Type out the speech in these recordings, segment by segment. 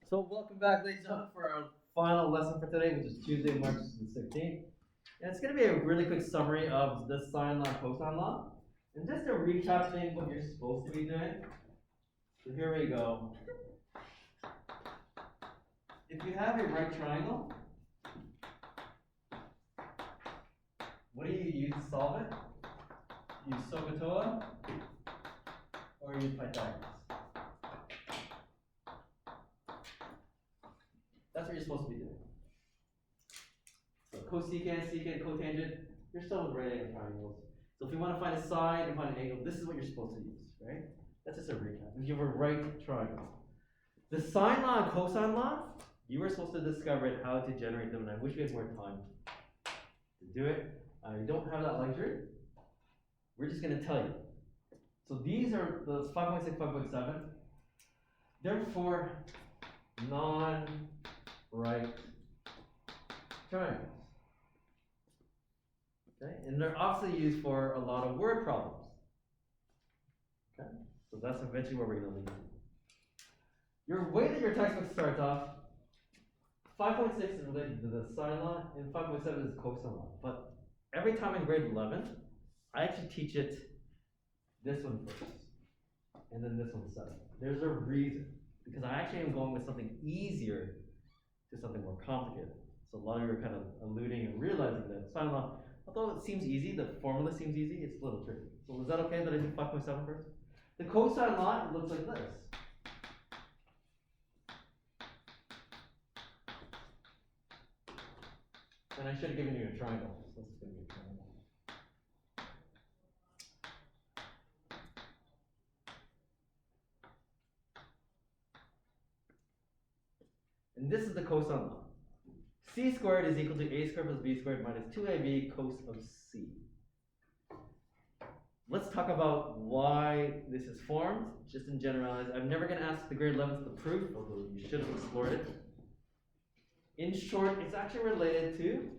So welcome back, ladies and gentlemen, for our final lesson for today, which is Tuesday, March the 16th. And it's going to be a really quick summary of the sine law and cosine law. And just to recap things what you're supposed to be doing. So here we go. If you have a right triangle, what do you use to solve it? You use SOHCAHTOA or you use Pythagoras. That's what you're supposed to be doing. So cosecant, secant, cotangent, you're still with right angle triangles. So if you want to find a side and find an angle, this is what you're supposed to use, right? That's just a recap. If you have a right triangle. The sine law and cosine law, you were supposed to discover how to generate them, and I wish we had more time to do it. You don't have that luxury. We're just going to tell you. So these are those 5.6, 5.7. They're for non-right triangles. Okay, and they're also used for a lot of word problems. Okay, so that's eventually where we're going to lead. Your way that your textbook starts off, 5.6 is related to the sine law, and 5.7 is cosine law. But every time in grade 11, I actually teach it this one first, and then this one second. There's a reason, because I actually am going with something easier to something more complicated. So a lot of you are kind of alluding and realizing that sine law, although it seems easy, the formula seems easy, it's a little tricky. So is that okay that I do 5.7 first? The cosine law, it looks like this. And I should have given you a triangle. So this is going to be a triangle. And this is the cosine law. C squared is equal to a squared plus b squared minus 2ab cos of c. Let's talk about why this is formed, just in generalize. I'm never going to ask the grade 11th the proof, although you should have explored it. In short, it's actually related to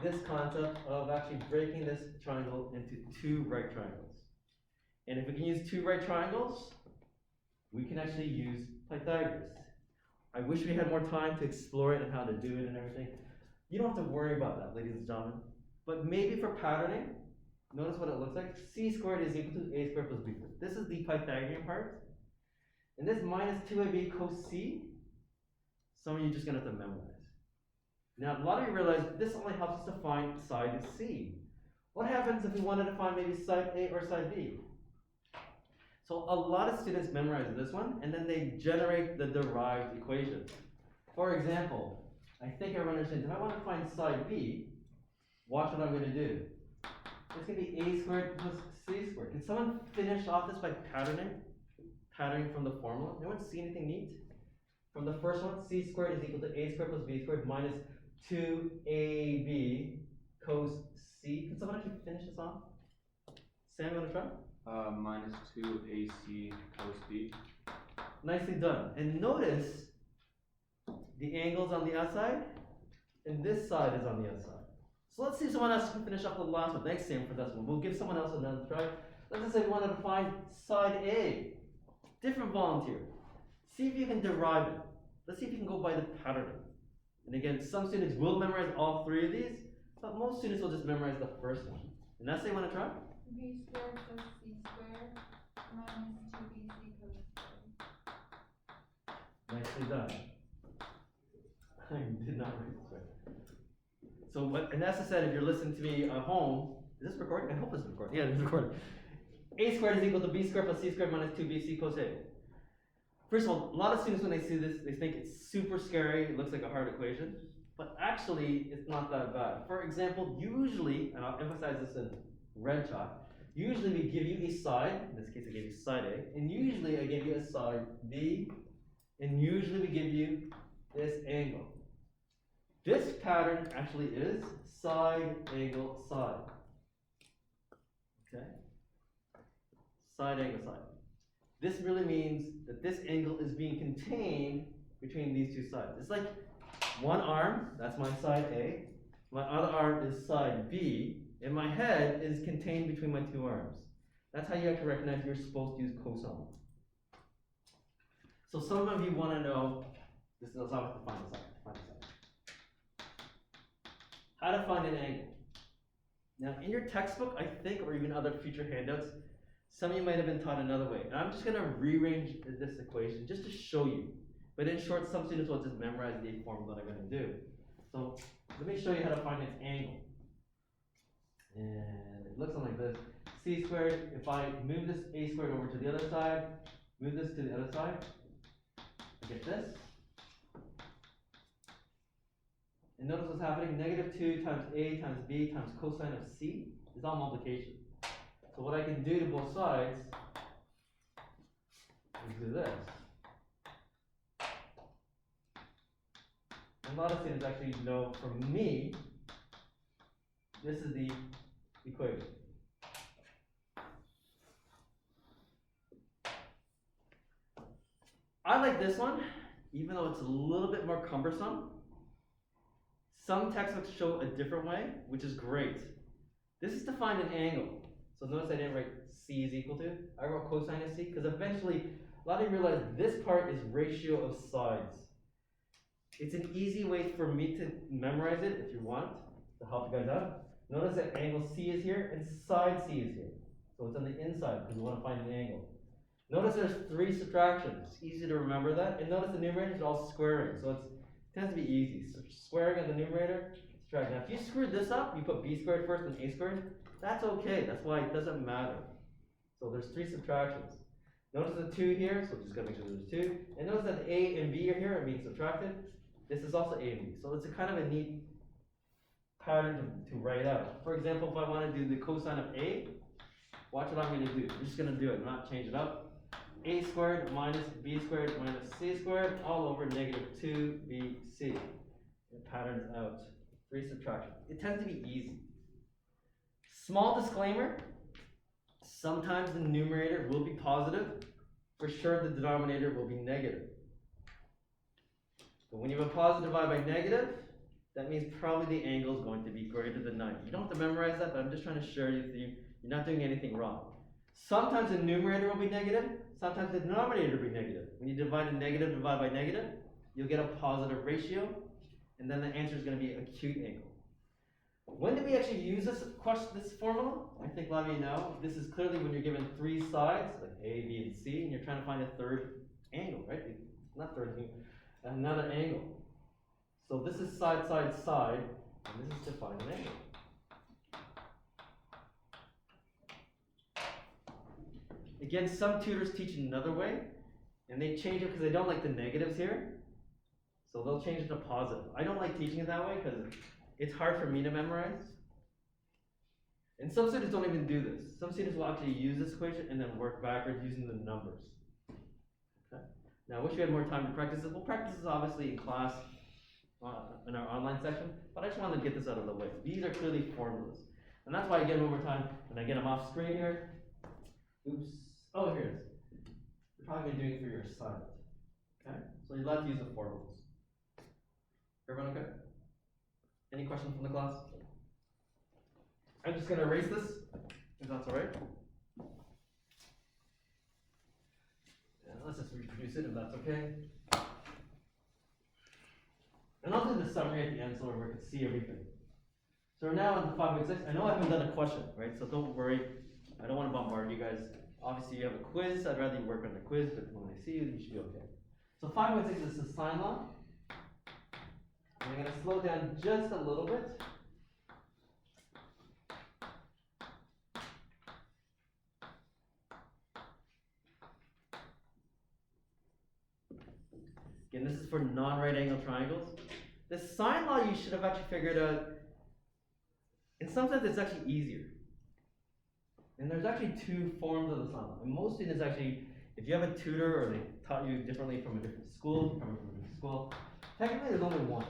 this concept of actually breaking this triangle into two right triangles. And if we can use two right triangles, we can actually use Pythagoras. I wish we had more time to explore it and how to do it and everything. You don't have to worry about that, ladies and gentlemen. But maybe for patterning, notice what it looks like. C squared is equal to a squared plus b squared. This is the Pythagorean part. And this minus 2ab cos c, some of you are just going to have to memorize. Now, a lot of you realize this only helps us to find side C. What happens if we wanted to find maybe side A or side B? So a lot of students memorize this one, and then they generate the derived equation. For example, I think everyone understands, if I want to find side B, watch what I'm going to do. It's going to be a squared plus c squared. Can someone finish off this by patterning from the formula? Anyone see anything neat? From the first one, c squared is equal to a squared plus b squared minus 2ab cos c. Can someone actually finish this off? Sam, you want to try? Minus 2ac cos b. Nicely done. And notice the angles on the outside, and this side is on the outside. So let's see if someone else can finish up the last one. Thanks, Sam, for this one. We'll give someone else another try. Let's just say we wanted to find side A. Different volunteer. See if you can derive it. Let's see if you can go by the patterning. And again, some students will memorize all three of these, but most students will just memorize the first one. And that's what you want to try? B squared plus c squared minus 2bc cos squared. Nicely done. I did not write this right. So what, and that's the said, if you're listening to me at home, is this recording? I hope it's recording. Yeah, it's recording. A squared is equal to b squared plus c squared minus 2bc cos A. First of all, a lot of students when they see this, they think it's super scary, it looks like a hard equation, but actually it's not that bad. For example, usually, and I'll emphasize this in red chalk, usually we give you a side, in this case I gave you side A, and usually I give you a side B, and usually we give you this angle. This pattern actually is side, angle, side. Okay? Side, angle, side. This really means that this angle is being contained between these two sides. It's like one arm, that's my side A, my other arm is side B, and my head is contained between my two arms. That's how you have to recognize you're supposed to use cosine. So some of you want to know let's have to find this out. How to find an angle. Now, in your textbook, I think, or even other future handouts, some of you might have been taught another way. And I'm just going to rearrange this equation just to show you. But in short, some students will just memorize the formula that I'm going to do. So let me show you how to find an angle. And it looks something like this. C squared, if I move this a squared over to the other side, move this to the other side, I get this. And notice what's happening, -2 times a times b times cosine of c is all multiplication. So what I can do to both sides is do this. And a lot of students actually know from me, this is the equation. I like this one, even though it's a little bit more cumbersome. Some textbooks show a different way, which is great. This is to find an angle. So notice I didn't write c is equal to. I wrote cosine of c, because eventually, a lot of you realize this part is ratio of sides. It's an easy way for me to memorize it, if you want, to help you guys out. Notice that angle c is here, and side c is here. So it's on the inside, because we want to find an angle. Notice there's 3 subtractions. It's easy to remember that. And notice the numerators are all squaring, so it tends to be easy. So squaring on the numerator, subtract. Now if you screwed this up, you put b squared first and a squared, that's okay. That's why it doesn't matter. So there's 3 subtractions. Notice the 2 here, so just gotta make sure there's 2. And notice that the a and b are here and being subtracted. This is also a and b. So it's a kind of a neat pattern to write out. For example, if I want to do the cosine of a, watch what I'm going to do. I'm just going to do it, not change it up. A squared minus b squared minus c squared all over -2bc. It patterns out. 3 subtractions. It tends to be easy. Small disclaimer, sometimes the numerator will be positive. For sure the denominator will be negative. But when you have a positive divided by negative, that means probably the angle is going to be greater than 90. You don't have to memorize that, but I'm just trying to show you that you're not doing anything wrong. Sometimes the numerator will be negative, sometimes the denominator will be negative. When you divide a negative divided by negative, you'll get a positive ratio, and then the answer is going to be acute angle. When do we actually use this formula? I think a lot of you know. This is clearly when you're given 3 sides, like A, B, and C, and you're trying to find a third angle, right? Not third angle, another angle. So this is side, side, side, and this is to find an angle. Again, some tutors teach another way, and they change it because they don't like the negatives here. So they'll change it to positive. I don't like teaching it that way because it's hard for me to memorize. And some students don't even do this. Some students will actually use this equation and then work backwards using the numbers. Okay. Now, I wish we had more time to practice this. We'll practice this obviously in class in our online section, but I just wanted to get this out of the way. These are clearly formulas. And that's why, again, one more time, when I get them off screen here, oops, oh, here it is. You're probably doing it for your assignment. Okay? So you're allowed to use the formulas. Everyone okay? Any questions from the class? I'm just going to erase this, if that's all right. And let's just reproduce it, if that's okay. And I'll do the summary at the end so everyone can see everything. So we're now on the 5.6. I know I haven't done a question, right? So don't worry. I don't want to bombard you guys. Obviously, you have a quiz. I'd rather you work on the quiz, but when I see you, you should be okay. So 5.6 is the sine law. And I'm going to slow down just a little bit. Again, this is for non-right angle triangles. The sine law you should have actually figured out, and sometimes it's actually easier. And there's actually 2 forms of the sine law. And most students actually, if you have a tutor or they taught you differently from a different school, coming from a different school, technically there's only one.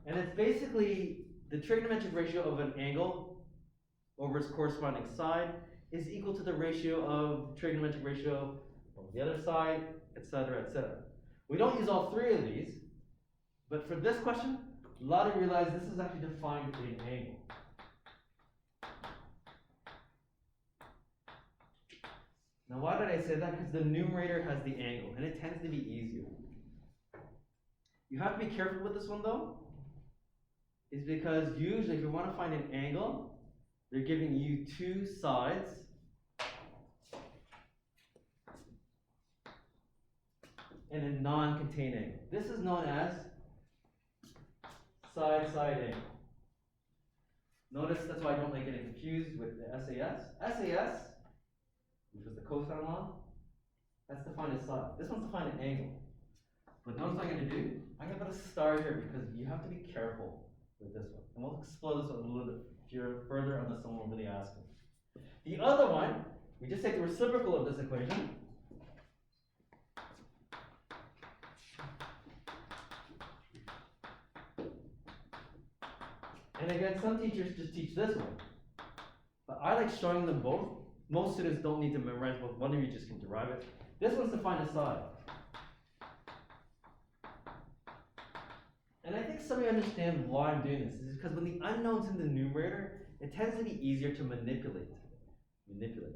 And it's basically the trigonometric ratio of an angle over its corresponding side is equal to the ratio of trigonometric ratio over the other side, etc., etc. We don't use all 3 of these, but for this question, a lot of you realize this is actually defined an angle. Now why did I say that? Because the numerator has the angle, and it tends to be easier. You have to be careful with this one though, is because usually if you want to find an angle, they're giving you two sides and a non-contained angle. This is known as side-side angle. Notice that's why I don't like getting confused with the SAS. SAS, which was the cosine law, that's defined as side. This one's defined an angle. But notice what I'm going to do. I'm going to put a star here because you have to be careful with this one. And we'll explore this a little bit further unless someone really asks me. The other one, we just take the reciprocal of this equation. And again, some teachers just teach this one. But I like showing them both. Most students don't need to memorize both. One of you just can derive it. This one's defined as side. And I think some of you understand why I'm doing this. This is because when the unknown's in the numerator, it tends to be easier to manipulate.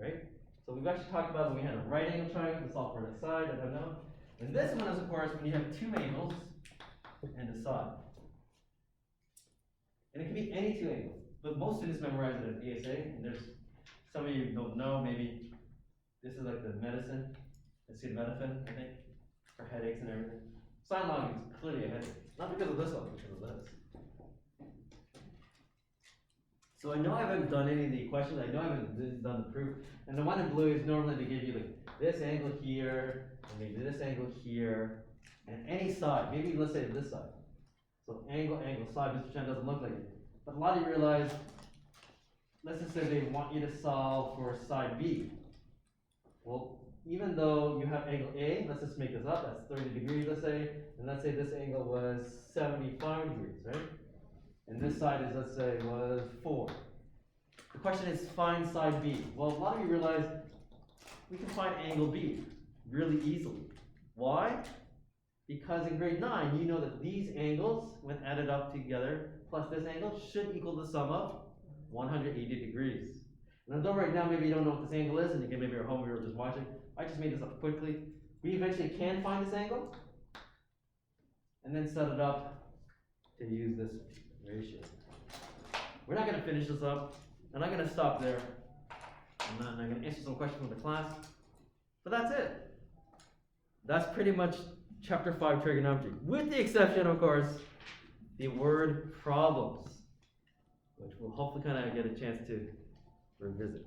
Right? So we've actually talked about when we had a right angle triangle to solve for the side, that unknown. And this one is, of course, when you have two angles and a side. And it can be any two angles. But most students memorize it as ESA, and there's some of you don't know, maybe this is like the medicine, acetaminophen, I think, for headaches and everything. Sine Law is clearly a headache. Not because of this one, because of this. So I know I haven't done any of the equations, I know I haven't done the proof, and the one in blue is normally to give you like this angle here, and maybe this angle here, and any side, maybe let's say this side. So angle, side, Mr. Chen doesn't look like it. But a lot of you realize, let's just say they want you to solve for side B. Well, even though you have angle A, let's just make this up, that's 30 degrees, let's say, and let's say this angle was 75 degrees, right? And this side is, let's say, was 4. The question is, find side B. Well, a lot of you realize we can find angle B really easily. Why? Because in grade 9, you know that these angles, when added up together, plus this angle, should equal the sum of 180 degrees. And although right now maybe you don't know what this angle is, and you can maybe you're home, you're just watching, I just made this up quickly. We eventually can find this angle, and then set it up to use this ratio. We're not going to finish this up, and I'm going to stop there. And then I'm going to answer some questions from the class. But that's it. That's pretty much Chapter 5 trigonometry, with the exception, of course, the word problems, which we'll hopefully kind of get a chance to revisit.